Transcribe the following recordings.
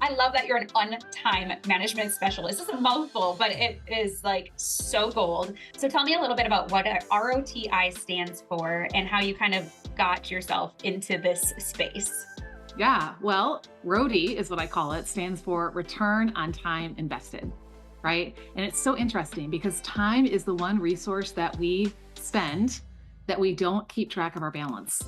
I love that you're an on-time management specialist. It's a mouthful, but it is like so gold. So tell me a little bit about what a ROTI stands for and how you kind of got yourself into this space. Yeah, well, ROTI is what I call it, stands for return on time invested, right? And it's so interesting because time is the one resource that we spend that we don't keep track of our balance.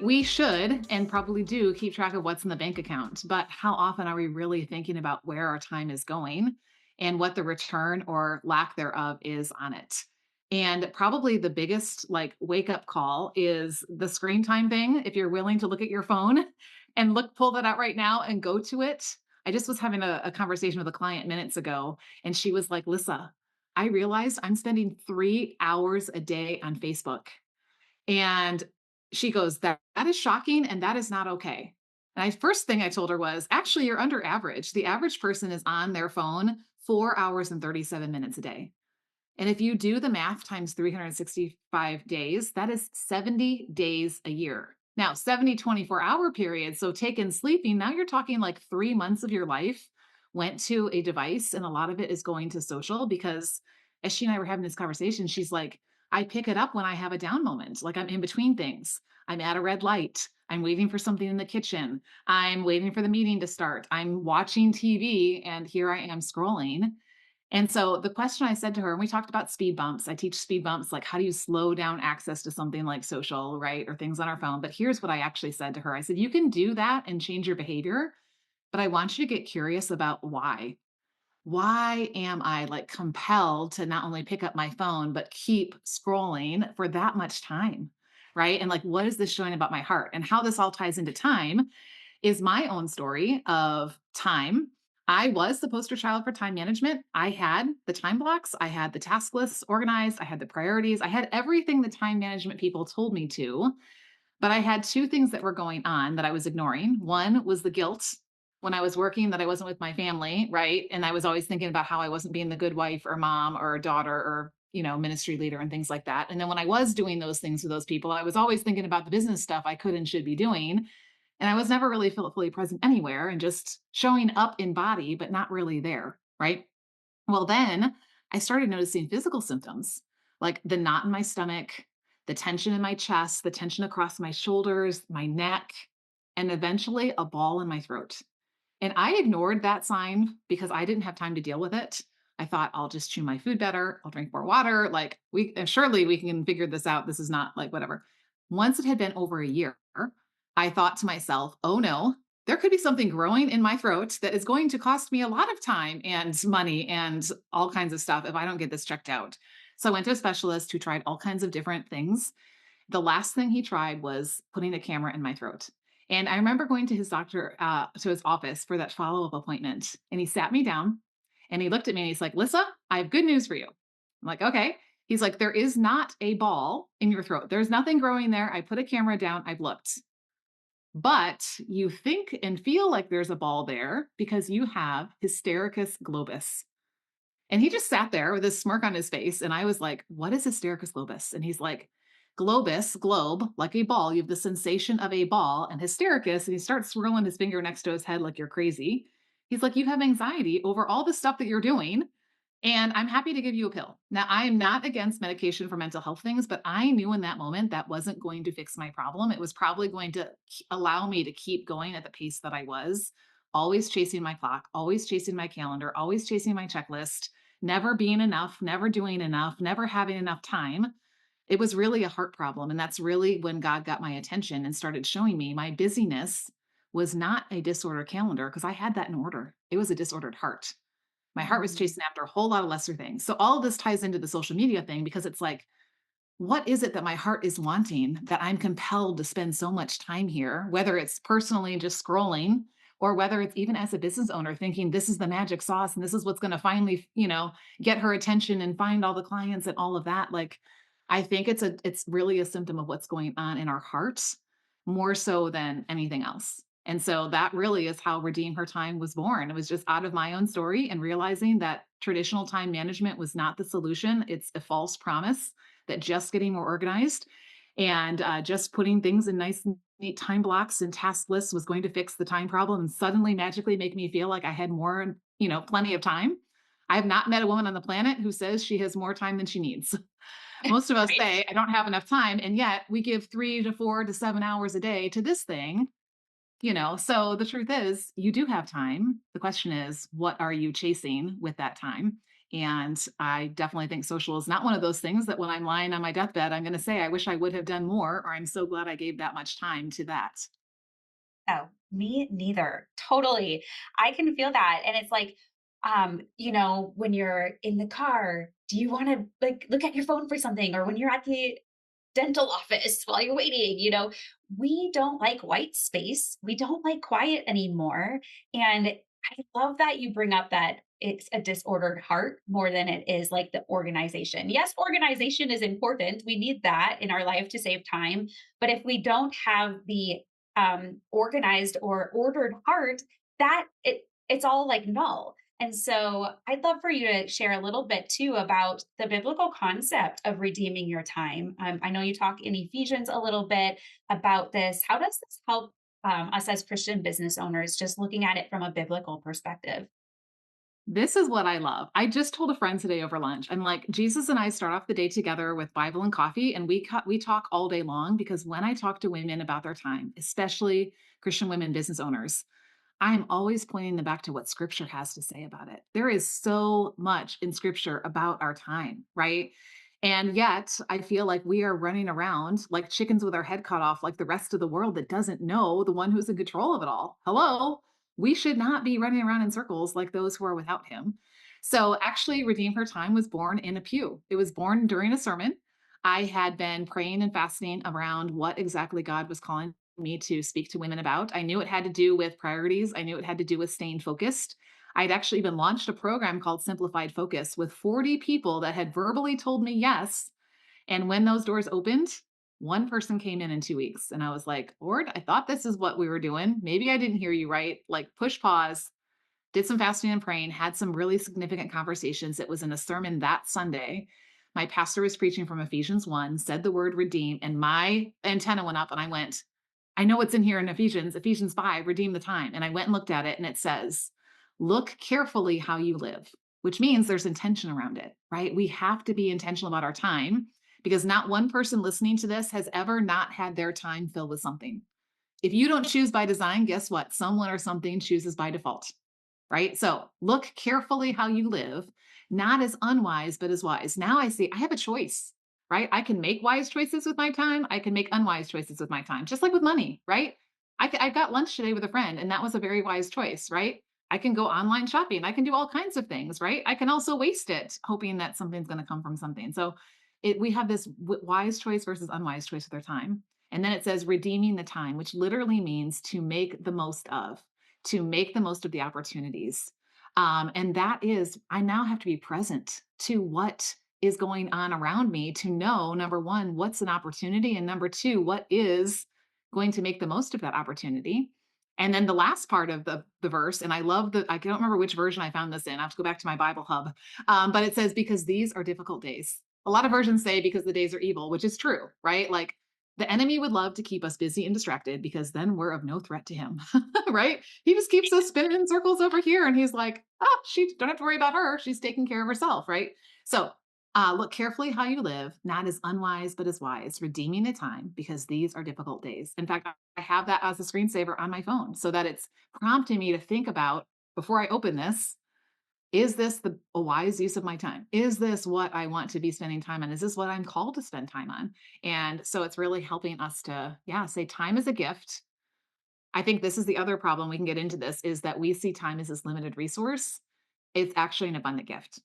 We should and probably do keep track of what's in the bank account, but how often are we really thinking about where our time is going and what the return or lack thereof is on it? And probably the biggest like wake up call is the screen time thing. If you're willing to look at your phone and pull that out right now and go to it. I just was having a conversation with a client minutes ago, and she was like, Lissa, I realized I'm spending 3 hours a day on Facebook. And she goes, that is shocking and that is not okay. And I first thing I told her was, actually, you're under average. The average person is on their phone 4 hours and 37 minutes a day. And if you do the math times 365 days, that is 70 days a year. Now, 70 24-hour periods. So taking sleeping, now you're talking like 3 months of your life went to a device, and a lot of it is going to social because as she and I were having this conversation, she's like, I pick it up when I have a down moment, like I'm in between things. I'm at a red light. I'm waiting for something in the kitchen. I'm waiting for the meeting to start. I'm watching TV, and here I am scrolling. And so the question I said to her, and we talked about speed bumps. I teach speed bumps, like how do you slow down access to something like social, right? Or things on our phone. But here's what I actually said to her. I said, you can do that and change your behavior, but I want you to get curious about why. Why am I like compelled to not only pick up my phone, but keep scrolling for that much time? Right. And like, what is this showing about my heart? And how this all ties into time is my own story of time. I was the poster child for time management. I had the time blocks, I had the task lists organized, I had the priorities, I had everything the time management people told me to. But I had two things that were going on that I was ignoring. One was the guilt when I was working that I wasn't with my family, right? And I was always thinking about how I wasn't being the good wife or mom or daughter or ministry leader and things like that. And then when I was doing those things with those people, I was always thinking about the business stuff I could and should be doing. And I was never really fully present anywhere and just showing up in body, but not really there. Right. Well, then I started noticing physical symptoms like the knot in my stomach, the tension in my chest, the tension across my shoulders, my neck, and eventually a ball in my throat. And I ignored that sign because I didn't have time to deal with it. I thought I'll just chew my food better, I'll drink more water, like and surely we can figure this out. This is not like whatever. Once it had been over a year, I thought to myself, "Oh no, there could be something growing in my throat that is going to cost me a lot of time and money and all kinds of stuff if I don't get this checked out." So I went to a specialist who tried all kinds of different things. The last thing he tried was putting a camera in my throat. And I remember going to his doctor, to his office for that follow up appointment. And he sat me down and he looked at me and he's like, Lissa, I have good news for you. I'm like, okay. He's like, there is not a ball in your throat. There's nothing growing there. I put a camera down. I've looked. But you think and feel like there's a ball there because you have hystericus globus. And he just sat there with this smirk on his face. And I was like, what is hystericus globus? And he's like, globus, globe, like a ball. You have the sensation of a ball, and hystericus. And he starts swirling his finger next to his head like you're crazy. He's like, you have anxiety over all the stuff that you're doing. And I'm happy to give you a pill. Now, I am not against medication for mental health things, but I knew in that moment that wasn't going to fix my problem. It was probably going to allow me to keep going at the pace that I was, always chasing my clock, always chasing my calendar, always chasing my checklist, never being enough, never doing enough, never having enough time. It was really a heart problem. And that's really when God got my attention and started showing me my busyness was not a disordered calendar because I had that in order. It was a disordered heart. My heart was Mhm. chasing after a whole lot of lesser things. So all of this ties into the social media thing because it's like, what is it that my heart is wanting that I'm compelled to spend so much time here, whether it's personally just scrolling or whether it's even as a business owner thinking this is the magic sauce and this is what's going to finally, get her attention and find all the clients and all of that. Like I think it's really a symptom of what's going on in our hearts more so than anything else. And so that really is how Redeem Her Time was born. It was just out of my own story and realizing that traditional time management was not the solution. It's a false promise that just getting more organized and just putting things in nice Neat time blocks and task lists was going to fix the time problem and suddenly magically make me feel like I had more, plenty of time. I have not met a woman on the planet who says she has more time than she needs. Most of us Right? say, I don't have enough time. And yet we give 3 to 4 to 7 hours a day to this thing. So the truth is, you do have time. The question is, what are you chasing with that time? And I definitely think social is not one of those things that when I'm lying on my deathbed, I'm going to say, I wish I would have done more, or I'm so glad I gave that much time to that. Oh, me neither. Totally. I can feel that. And it's like, when you're in the car, do you want to like look at your phone for something? Or when you're at the dental office while you're waiting, we don't like white space. We don't like quiet anymore. And I love that you bring up that it's a disordered heart more than it is like the organization. Yes, organization is important. We need that in our life to save time. But if we don't have the organized or ordered heart, it's all like null. And so I'd love for you to share a little bit too about the biblical concept of redeeming your time. I know you talk in Ephesians a little bit about this. How does this help us as Christian business owners, just looking at it from a biblical perspective? This is what I love. I just told a friend today over lunch. I'm like, Jesus and I start off the day together with Bible and coffee, and we talk all day long because when I talk to women about their time, especially Christian women business owners, I'm always pointing them back to what scripture has to say about it. There is so much in scripture about our time, right? And yet, I feel like we are running around like chickens with our head cut off, like the rest of the world that doesn't know the one who's in control of it all. Hello? We should not be running around in circles like those who are without him. So, actually, Redeem Her Time was born in a pew. It was born during a sermon. I had been praying and fasting around what exactly God was calling me to speak to women about. I knew it had to do with priorities. I knew it had to do with staying focused. I'd actually even launched a program called Simplified Focus with 40 people that had verbally told me yes. And when those doors opened, one person came in 2 weeks. And I was like, Lord, I thought this is what we were doing. Maybe I didn't hear you right. Like, push pause, did some fasting and praying, had some really significant conversations. It was in a sermon that Sunday. My pastor was preaching from Ephesians 1, said the word redeem, and my antenna went up and I went, I know what's in here in Ephesians 5, redeem the time. And I went and looked at it and it says, look carefully how you live, which means there's intention around it, right? We have to be intentional about our time because not one person listening to this has ever not had their time filled with something. If you don't choose by design, guess what? Someone or something chooses by default, right? So look carefully how you live, not as unwise, but as wise. Now I see I have a choice, right? I can make wise choices with my time. I can make unwise choices with my time, just like with money, right? I got lunch today with a friend, and that was a very wise choice, right? I can go online shopping. I can do all kinds of things, right? I can also waste it, hoping that something's going to come from something. So we have this wise choice versus unwise choice with our time. And then it says redeeming the time, which literally means to make the most of, to make the most of the opportunities. And that is, I now have to be present to what is going on around me to know, number one, what's an opportunity, and number two, what is going to make the most of that opportunity. And then the last part of the verse, and I love I don't remember which version I found this in. I have to go back to my Bible hub. But it says, because these are difficult days. A lot of versions say because the days are evil, which is true, right? Like the enemy would love to keep us busy and distracted because then we're of no threat to him, right? He just keeps us spinning in circles over here. And he's like, oh, she don't have to worry about her. She's taking care of herself, right? So look carefully how you live, not as unwise, but as wise, redeeming the time because these are difficult days. In fact, I have that as a screensaver on my phone so that it's prompting me to think about before I open this, is this a wise use of my time? Is this what I want to be spending time on? Is this what I'm called to spend time on? And so it's really helping us to, yeah, say time is a gift. I think this is the other problem we can get into this is that we see time as this limited resource. It's actually an abundant gift.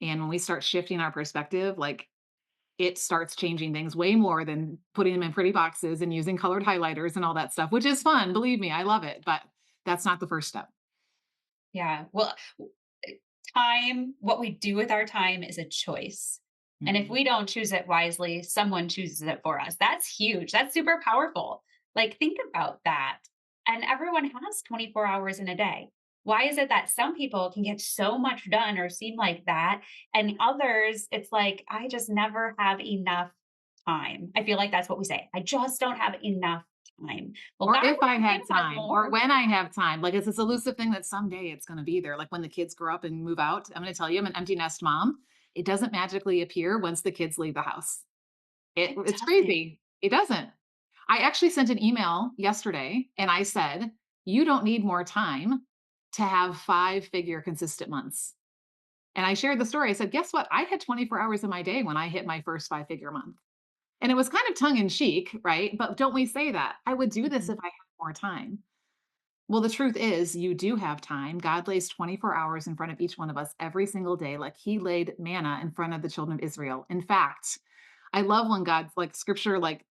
And when we start shifting our perspective, like it starts changing things way more than putting them in pretty boxes and using colored highlighters and all that stuff, which is fun. Believe me, I love it. But that's not the first step. Yeah. Well, time, what we do with our time is a choice. And if Mhm. we don't choose it wisely, someone chooses it for us. That's huge. That's super powerful. Like, think about that. And everyone has 24 hours in a day. Why is it that some people can get so much done or seem like that? And others, it's like, I just never have enough time. I feel like that's what we say. I just don't have enough time. Well, Or God if I will give had us time, or more. when I have time. Like, it's this elusive thing that someday it's gonna be there. Like, when the kids grow up and move out, I'm gonna tell you, I'm an empty nest mom. It doesn't magically appear once the kids leave the house. It It's doesn't. crazy. It doesn't. I actually sent an email yesterday and I said, "You don't need more time to have 5-figure consistent months." And I shared the story. I said, "Guess what? I had 24 hours in my day when I hit my first 5-figure month." And it was kind of tongue in cheek, right? But don't we say that? I would do this Mhm. if I had more time. Well, the truth is, you do have time. God lays 24 hours in front of each one of us every single day, like he laid manna in front of the children of Israel. In fact, I love when God's like scripture like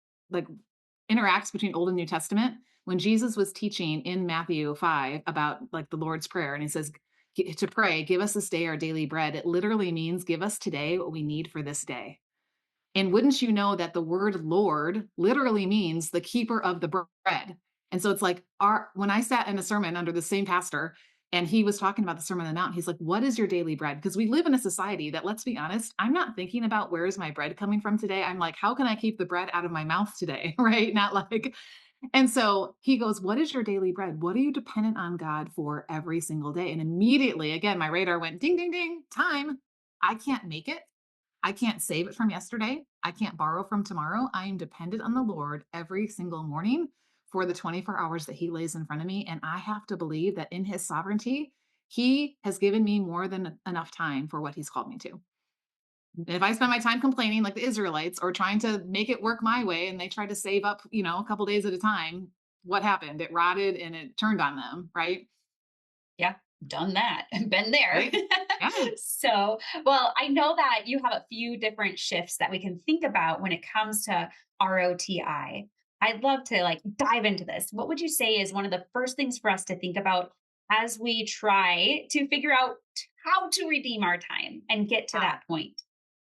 interacts between Old and New Testament. When Jesus was teaching in Matthew 5 about like the Lord's Prayer, and he says to pray, give us this day our daily bread. It literally means give us today what we need for this day. And wouldn't you know that the word Lord literally means the keeper of the bread. And so it's like our when I sat in a sermon under the same pastor and he was talking about the Sermon on the Mount, he's like, "What is your daily bread?" Because we live in a society that, let's be honest, I'm not thinking about where is my bread coming from today. I'm like, how can I keep the bread out of my mouth today? Right? Not like, and so he goes, "What is your daily bread? What are you dependent on God for every single day?" And immediately, again, my radar went ding, ding, ding, time. I can't make it. I can't save it from yesterday. I can't borrow from tomorrow. I am dependent on the Lord every single morning for the 24 hours that He lays in front of me. And I have to believe that in His sovereignty, He has given me more than enough time for what He's called me to. And if I spend my time complaining like the Israelites or trying to make it work my way and they tried to save up, a couple days at a time, what happened? It rotted and it turned on them, right? Yeah, done that, been there. Right? Yeah. So, well, I know that you have a few different shifts that we can think about when it comes to ROTI. I'd love to like dive into this. What would you say is one of the first things for us to think about as we try to figure out how to redeem our time and get to Ah. that point?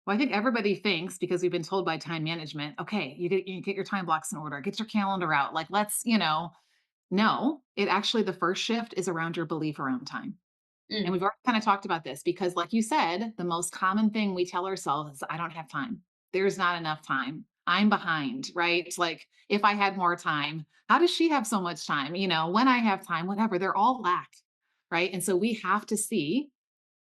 Well, I think everybody thinks because we've been told by time management, okay, you get your time blocks in order, get your calendar out. Like, no, it actually, the first shift is around your belief around time. And Mm, we've already kind of talked about this because, like you said, the most common thing we tell ourselves is, I don't have time. There's not enough time. I'm behind, right? It's like, if I had more time, how does she have so much time? When I have time, whatever, they're all lack, right? And so we have to see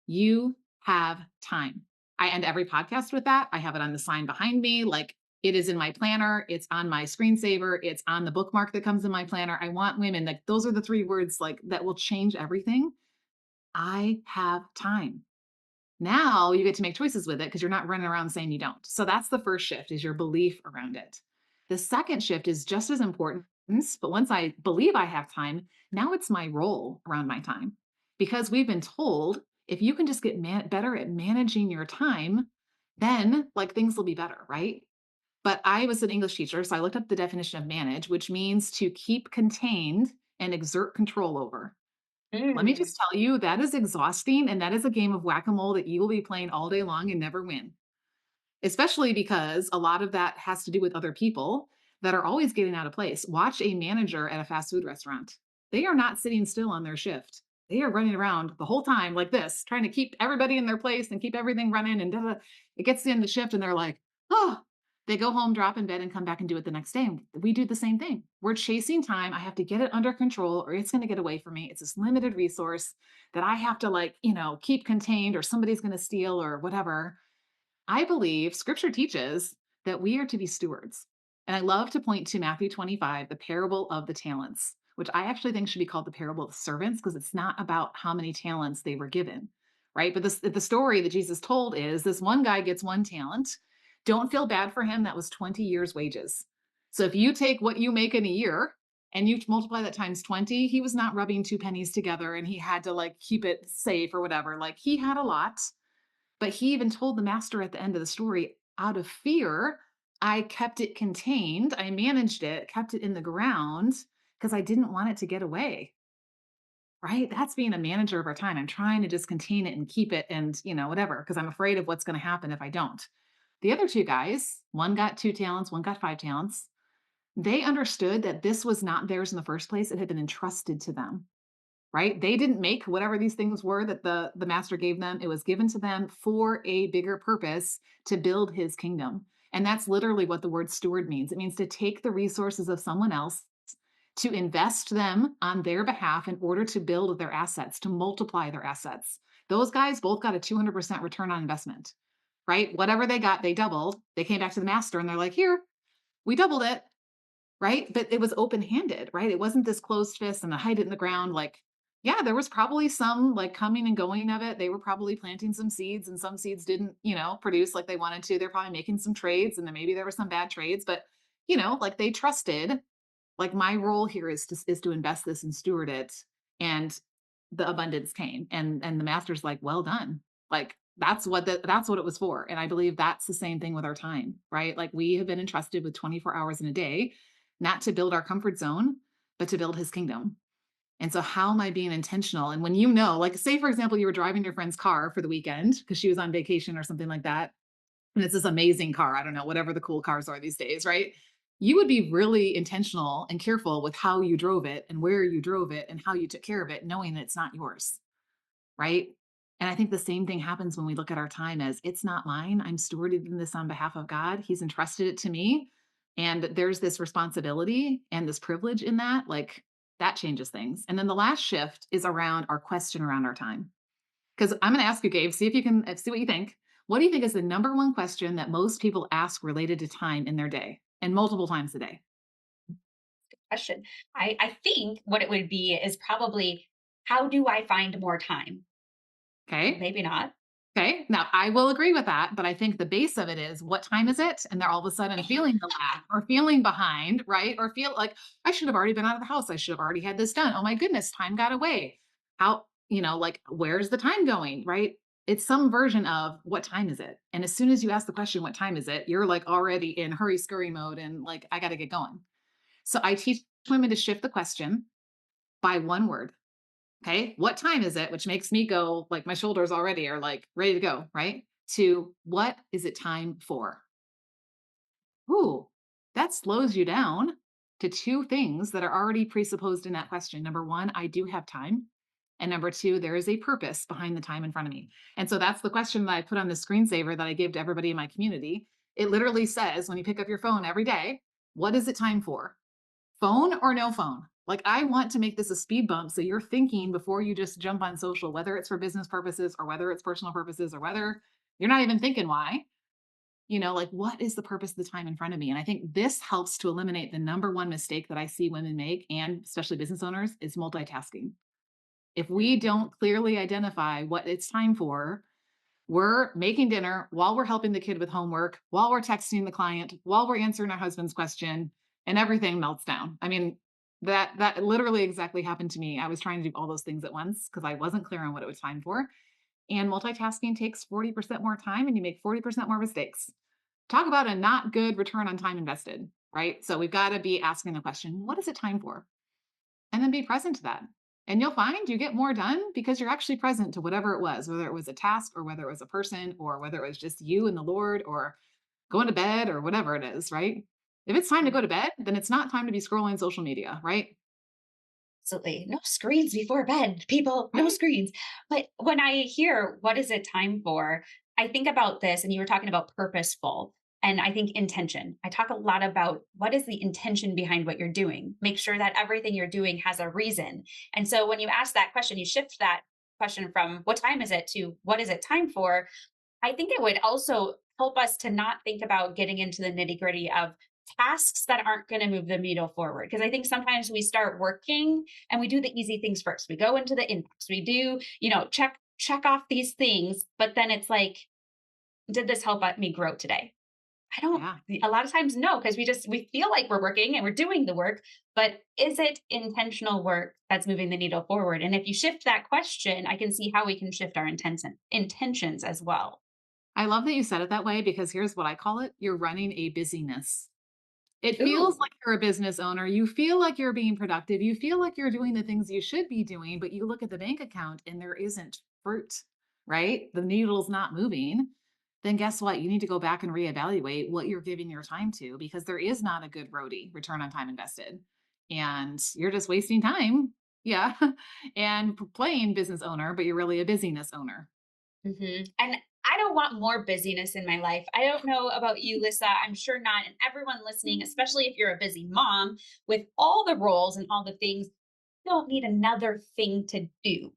you have time. I end every podcast with that. I have it on the sign behind me. Like, it is in my planner. It's on my screensaver. It's on the bookmark that comes in my planner. I want women, like, those are the 3 words like that will change everything. I have time. Now you get to make choices with it because you're not running around saying you don't. So that's the first shift, is your belief around it. The second shift is just as important, but once I believe I have time, now it's my role around my time. Because we've been told if you can just get better at managing your time, then like things will be better, right? But I was an English teacher, so I looked up the definition of manage, which means to keep contained and exert control over. Let me mm, just tell you, that is exhausting, and that is a game of whack-a-mole that you will be playing all day long and never win. Especially because a lot of that has to do with other people that are always getting out of place. Watch a manager at a fast food restaurant. They are not sitting still on their shift. They are running around the whole time like this, trying to keep everybody in their place and keep everything running. And da-da. It gets to the end of the shift and they're like, oh, they go home, drop in bed, and come back and do it the next day. And we do the same thing. We're chasing time. I have to get it under control or it's going to get away from me. It's this limited resource that I have to, like, keep contained, or somebody's going to steal or whatever. I believe scripture teaches that we are to be stewards. And I love to point to Matthew 25, the parable of the talents, which I actually think should be called the parable of the servants because it's not about how many talents they were given, right? But the story that Jesus told is this: one guy gets 1 talent. Don't feel bad for him. That was 20 years' wages. So if you take what you make in a year and you multiply that times 20, he was not rubbing 2 pennies together and he had to like keep it safe or whatever. Like, he had a lot, but he even told the master at the end of the story, out of fear, I kept it contained. I managed it, kept it in the ground because I didn't want it to get away. Right? That's being a manager of our time. I'm trying to just contain it and keep it and, whatever, because I'm afraid of what's going to happen if I don't. The other 2 guys, one got 2 talents, one got 5 talents. They understood that this was not theirs in the first place. It had been entrusted to them, right? They didn't make whatever these things were that the master gave them. It was given to them for a bigger purpose, to build his kingdom. And that's literally what the word steward means. It means to take the resources of someone else, to invest them on their behalf in order to build their assets, to multiply their assets. Those guys both got a 200% return on investment, right? Whatever they got, they doubled. They came back to the master and they're like, here, we doubled it, right? But it was open handed, right? It wasn't this closed fist and a hide it in the ground. Like, yeah, there was probably some like coming and going of it. They were probably planting some seeds and some seeds didn't, produce like they wanted to. They're probably making some trades and then maybe there were some bad trades, but like they trusted, like my role here is to invest this and steward it. And the abundance came and the master's like, well done. Like that's what it was for. And I believe that's the same thing with our time, right? Like we have been entrusted with 24 hours in a day, not to build our comfort zone, but to build his kingdom. And so how am I being intentional? And when like say for example, you were driving your friend's car for the weekend because she was on vacation or something like that, and it's this amazing car. I don't know, whatever the cool cars are these days, right? You would be really intentional and careful with how you drove it and where you drove it and how you took care of it, knowing that it's not yours, right? And I think the same thing happens when we look at our time as it's not mine. I'm stewarding this on behalf of God. He's entrusted it to me. And there's this responsibility and this privilege in that, like that changes things. And then the last shift is around our question around our time. Because I'm going to ask you, Gabe, see if you can see what you think. What do you think is the number one question that most people ask related to time in their day and multiple times a day? Question. I think what it would be is probably, how do I find more time? Okay. Maybe not. Okay. Now I will agree with that, but I think the base of it is what time is it? And they're all of a sudden feeling the lack or feeling behind, right? Or feel like I should have already been out of the house. I should have already had this done. Oh my goodness, time got away. How, like where's the time going? Right. It's some version of what time is it? And as soon as you ask the question, what time is it? You're like already in hurry scurry mode and like, I got to get going. So I teach women to shift the question by one word. Okay. What time is it? Which makes me go like my shoulders already are like ready to go, right? To what is it time for? Ooh, that slows you down to two things that are already presupposed in that question. Number one, I do have time. And number two, there is a purpose behind the time in front of me. And so that's the question that I put on the screensaver that I give to everybody in my community. It literally says when you pick up your phone every day, what is it time for? Phone or no phone? Like, I want to make this a speed bump so you're thinking before you just jump on social, whether it's for business purposes or whether it's personal purposes or whether you're not even thinking why. Like what is the purpose of the time in front of me? And I think this helps to eliminate the number one mistake that I see women make, and especially business owners, is multitasking. If we don't clearly identify what it's time for, we're making dinner while we're helping the kid with homework, while we're texting the client, while we're answering our husband's question, and everything melts down. I mean, that literally exactly happened to me. I was trying to do all those things at once because I wasn't clear on what it was time for. And multitasking takes 40% more time and you make 40% more mistakes. Talk about a not good return on time invested, right? So we've got to be asking the question, what is it time for? And then be present to that. And you'll find you get more done because you're actually present to whatever it was, whether it was a task or whether it was a person or whether it was just you and the Lord or going to bed or whatever it is, right? If it's time to go to bed, then it's not time to be scrolling social media, right? Absolutely. No screens before bed, people, no Right. screens. But when I hear what is it time for, I think about this, and you were talking about purposeful. And I think intention. I talk a lot about what is the intention behind what you're doing. Make sure that everything you're doing has a reason. And so when you ask that question, you shift that question from what time is it to what is it time for? I think it would also help us to not think about getting into the nitty gritty of tasks that aren't going to move the needle forward. Because I think sometimes we start working and we do the easy things first. We go into the inbox, we do, check off these things, but then it's like, did this help me grow today? I don't, Yeah. a lot of times no, because we feel like we're working and we're doing the work, but is it intentional work that's moving the needle forward? And if you shift that question, I can see how we can shift our intentions as well. I love that you said it that way because here's what I call it. You're running a busyness. It feels Ooh. like you're a business owner. You feel like you're being productive. You feel like you're doing the things you should be doing, but you look at the bank account and there isn't fruit, right? The needle's not moving. Then guess what? You need to go back and reevaluate what you're giving your time to because there is not a good ROTI, return on time invested. And you're just wasting time. Yeah. And playing business owner, but you're really a busyness owner. And I don't want more busyness in my life. I don't know about you, Lissa. I'm sure not. And everyone listening, especially if you're a busy mom with all the roles and all the things, you don't need another thing to do.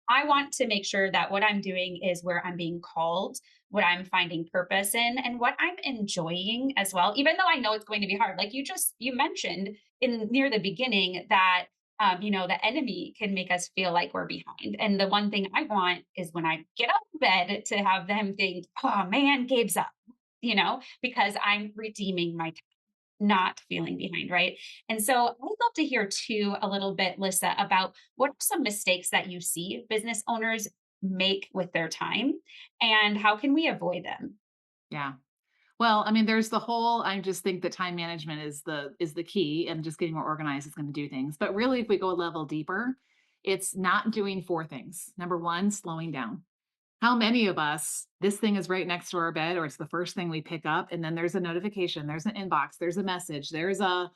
I want to make sure that what I'm doing is where I'm being called, what I'm finding purpose in, and what I'm enjoying as well. Even though I know it's going to be hard, like you mentioned in near the beginning that the enemy can make us feel like we're behind. And the one thing I want is when I get out of bed to have them think, oh man, Gabe's up, because I'm redeeming my not feeling behind, right? And so I'd love to hear too a little bit, Lissa, about what are some mistakes that you see business owners make with their time and how can we avoid them? Yeah. Well, I mean, there's the whole I just think that time management is the key and just getting more organized is going to do things. But really if we go a level deeper, it's not doing four things. Number 1, slowing down. How many of us, this thing is right next to our bed or it's the first thing we pick up and then there's a notification, there's an inbox, there's a message, there's a,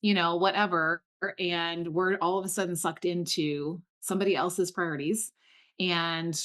whatever, and we're all of a sudden sucked into somebody else's priorities and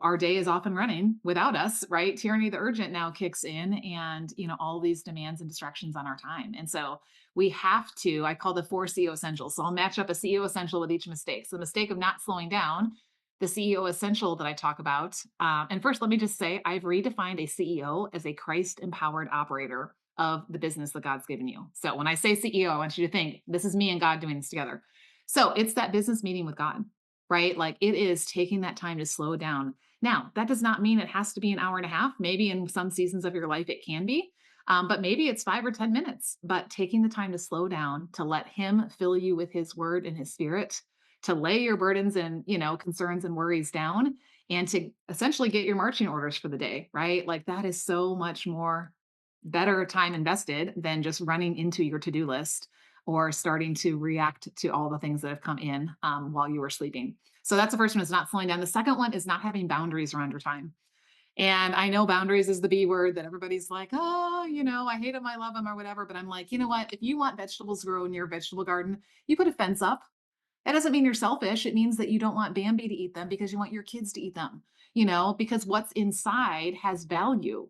our day is off and running without us, right? Tyranny of the urgent now kicks in and, all these demands and distractions on our time. And so we have to, I call the 4 CEO essentials. So I'll match up a CEO essential with each mistake. So the mistake of not slowing down, the CEO essential that I talk about. And first, let me just say, I've redefined a CEO as a Christ empowered operator of the business that God's given you. So when I say CEO, I want you to think this is me and God doing this together. So it's that business meeting with God, right? Like it is taking that time to slow down. Now, that does not mean it has to be an hour and a half. Maybe in some seasons of your life it can be, but maybe it's 5 or 10 minutes. But taking the time to slow down, to let Him fill you with His word and His spirit, to lay your burdens and concerns and worries down, and to essentially get your marching orders for the day, right? Like that is so much more better time invested than just running into your to-do list or starting to react to all the things that have come in while you were sleeping. So that's the first one, is not slowing down. The second one is not having boundaries around your time. And I know boundaries is the B word that everybody's like, oh, I hate them, I love them, or whatever. But I'm like, you know what? If you want vegetables to grow in your vegetable garden, you put a fence up. That doesn't mean you're selfish. It means that you don't want Bambi to eat them because you want your kids to eat them, because what's inside has value.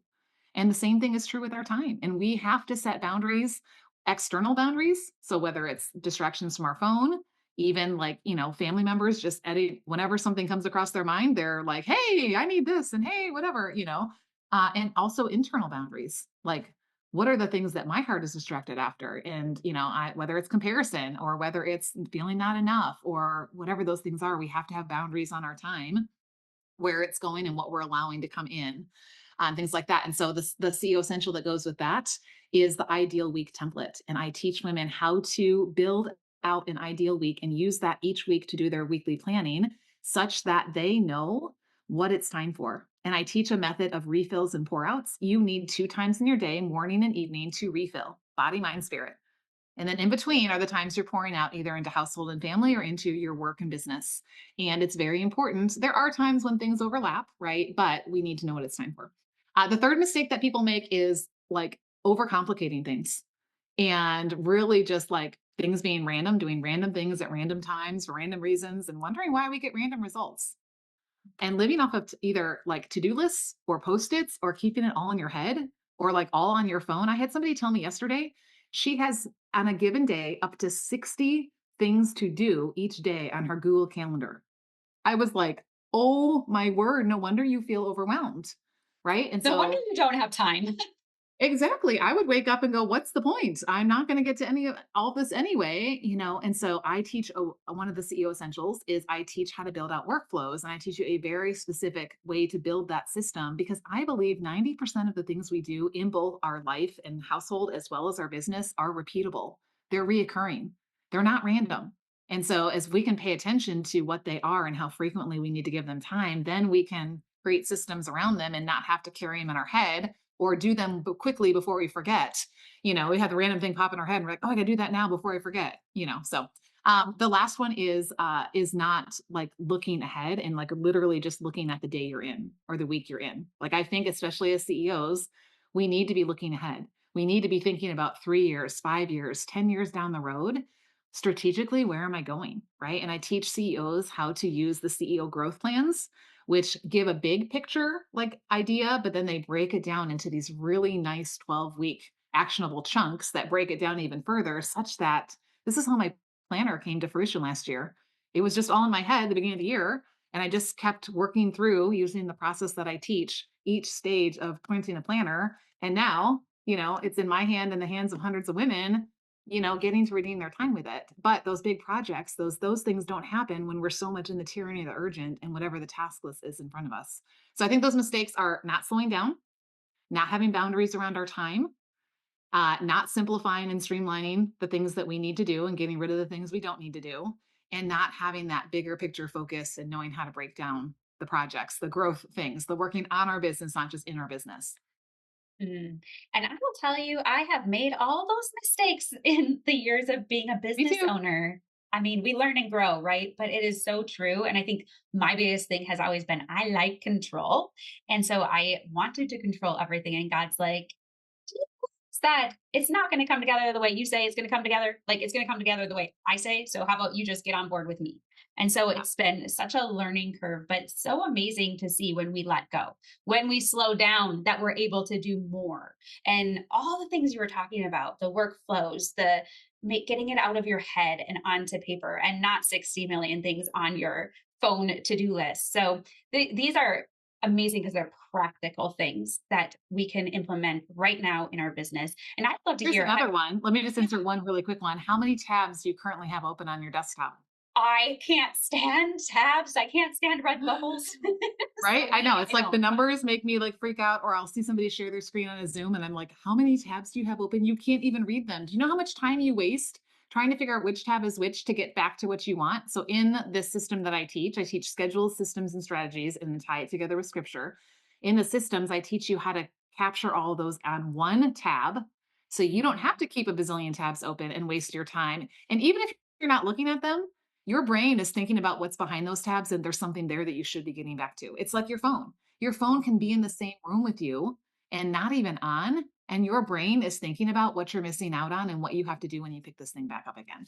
And the same thing is true with our time. And we have to set boundaries, external boundaries. So whether it's distractions from our phone, even like, family members just edit whenever something comes across their mind, they're like, hey, I need this. And hey, whatever, and also internal boundaries. Like, what are the things that my heart is distracted after? And, whether it's comparison or whether it's feeling not enough or whatever those things are, we have to have boundaries on our time, where it's going and what we're allowing to come in, things like that. And so the CEO essential that goes with that is the ideal week template. And I teach women how to build out an ideal week and use that each week to do their weekly planning such that they know what it's time for. And I teach a method of refills and pour outs. You need 2 times in your day, morning and evening, to refill body, mind, spirit. And then in between are the times you're pouring out either into household and family or into your work and business. And it's very important. There are times when things overlap, right? But we need to know what it's time for. The third mistake that people make is like overcomplicating things and really just like things being random, doing random things at random times for random reasons and wondering why we get random results and living off of either like to-do lists or post-its or keeping it all in your head or like all on your phone. I had somebody tell me yesterday she has on a given day up to 60 things to do each day on her Google Calendar. I was like, oh my word, no wonder you feel overwhelmed. Right. And No wonder so you don't have time. exactly. I would wake up and go, what's the point? I'm not going to get to any of all this anyway, And so I teach one of the CEO essentials is I teach how to build out workflows and I teach you a very specific way to build that system because I believe 90% of the things we do in both our life and household as well as our business are repeatable. They're reoccurring. They're not random. And so as we can pay attention to what they are and how frequently we need to give them time, then we can create systems around them and not have to carry them in our head or do them quickly before we forget. We have the random thing pop in our head and we're like, oh, I gotta do that now before I forget, So the last one is not like looking ahead and like literally just looking at the day you're in or the week you're in. Like I think especially as CEOs, we need to be looking ahead. We need to be thinking about 3 years, 5 years, 10 years down the road. Strategically, where am I going? Right. And I teach CEOs how to use the CEO growth plans, which give a big picture like idea, but then they break it down into these really nice 12-week actionable chunks that break it down even further, such that this is how my planner came to fruition last year. It was just all in my head at the beginning of the year. And I just kept working through using the process that I teach each stage of printing a planner. And now, it's in my hand and the hands of hundreds of women, getting to redeem their time with it. But those big projects, those things don't happen when we're so much in the tyranny of the urgent and whatever the task list is in front of us. So I think those mistakes are not slowing down, not having boundaries around our time, not simplifying and streamlining the things that we need to do and getting rid of the things we don't need to do, and not having that bigger picture focus and knowing how to break down the projects, the growth things, the working on our business, not just in our business. Mm. And I will tell you, I have made all those mistakes in the years of being a Me business too. owner. I mean, we learn and grow, right? But it is so true. And I think my biggest thing has always been I like control. And so I wanted to control everything. And God's like, that it's not going to come together the way you say it's going to come together. Like it's going to come together the way I say. So how about you just get on board with me? And so Yeah. it's been such a learning curve, but so amazing to see when we let go, when we slow down, that we're able to do more. And all the things you were talking about, the workflows, getting it out of your head and onto paper and not 60 million things on your phone to-do list. So these are amazing because they're practical things that we can implement right now in our business. And I'd love to Here's hear another one. Let me just insert one really quick one. How many tabs do you currently have open on your desktop? I can't stand tabs. I can't stand red bubbles. Right? So I know. It's I like the don't. numbers make me like freak out, or I'll see somebody share their screen on a Zoom and I'm like, how many tabs do you have open? You can't even read them. Do you know how much time you waste trying to figure out which tab is which to get back to what you want? So, in this system that I teach schedules, systems, and strategies and then tie it together with scripture. In the systems, I teach you how to capture all of those on one tab. So, you don't have to keep a bazillion tabs open and waste your time. And even if you're not looking at them, your brain is thinking about what's behind those tabs and there's something there that you should be getting back to. It's like your phone. Your phone can be in the same room with you and not even on, and your brain is thinking about what you're missing out on and what you have to do when you pick this thing back up again.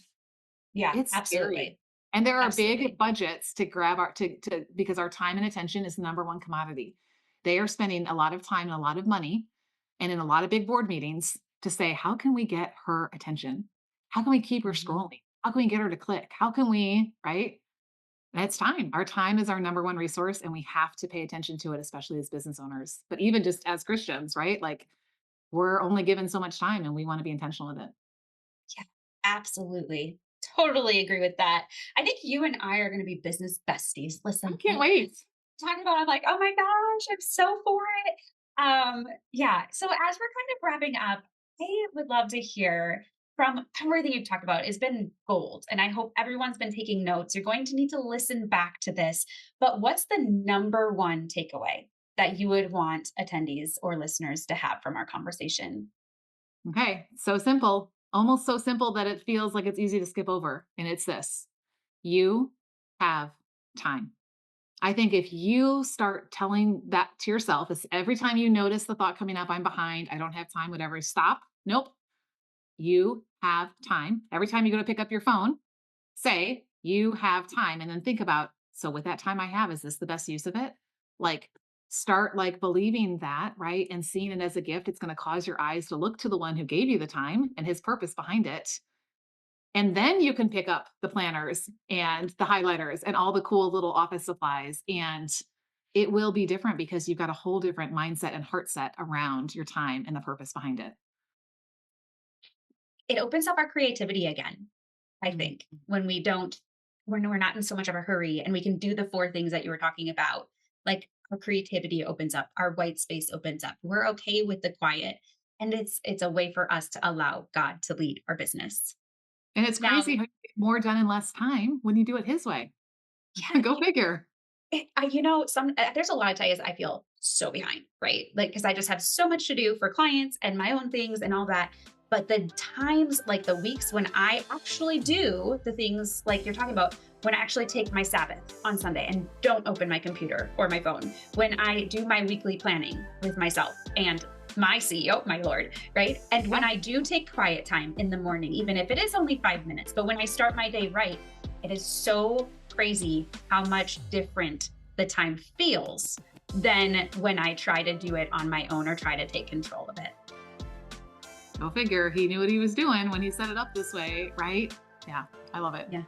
Yeah, It's scary. absolutely. And there are big Absolutely. budgets to grab our to because our time and attention is the number one commodity. They are spending a lot of time and a lot of money and in a lot of big board meetings to say, how can we get her attention? How can we keep her Mhm. scrolling? How can we get her to click? How can we, right? And it's time. Our time is our number one resource, and we have to pay attention to it, especially as business owners, but even just as Christians, right? Like we're only given so much time and we want to be intentional with it. Yeah, absolutely. Totally agree with that. I think you and I are going to be business besties. I Listen, can't wait. talking about, I'm like, oh my gosh, I'm so for it. Yeah. So as we're kind of wrapping up, I would love to hear from everything you've talked about. It's been gold. And I hope everyone's been taking notes. You're going to need to listen back to this. But what's the number one takeaway that you would want attendees or listeners to have from our conversation? Okay. So simple, almost so simple that it feels like it's easy to skip over. And it's this: you have time. I think if you start telling that to yourself, it's every time you notice the thought coming up, I'm behind, I don't have time, whatever, stop. Nope. You have time. Every time you go to pick up your phone, say, you have time. And then think about, so with that time I have, is this the best use of it? Like, start like believing that, right? And seeing it as a gift. It's going to cause your eyes to look to the one who gave you the time and his purpose behind it. And then you can pick up the planners and the highlighters and all the cool little office supplies. And it will be different because you've got a whole different mindset and heart set around your time and the purpose behind it. It opens up our creativity again. I Mm. think when we're not in so much of a hurry and we can do the four things that you were talking about, like our creativity opens up, our white space opens up. We're okay with the quiet. And it's a way for us to allow God to lead our business. And it's Now, crazy how you get more done in less time when you do it his way. yeah, Go figure. there's a lot of days I feel so behind, right? Like, because I just have so much to do for clients and my own things and all that. But the times, like the weeks when I actually do the things like you're talking about, when I actually take my Sabbath on Sunday and don't open my computer or my phone, when I do my weekly planning with myself and my CEO, my Lord, right? And when Yeah. I do take quiet time in the morning, even if it is only 5 minutes, but when I start my day right, it is so crazy how much different the time feels than when I try to do it on my own or try to take control of it. Go figure. He knew what he was doing when he set it up this way, right? Yeah, I love it. Yeah.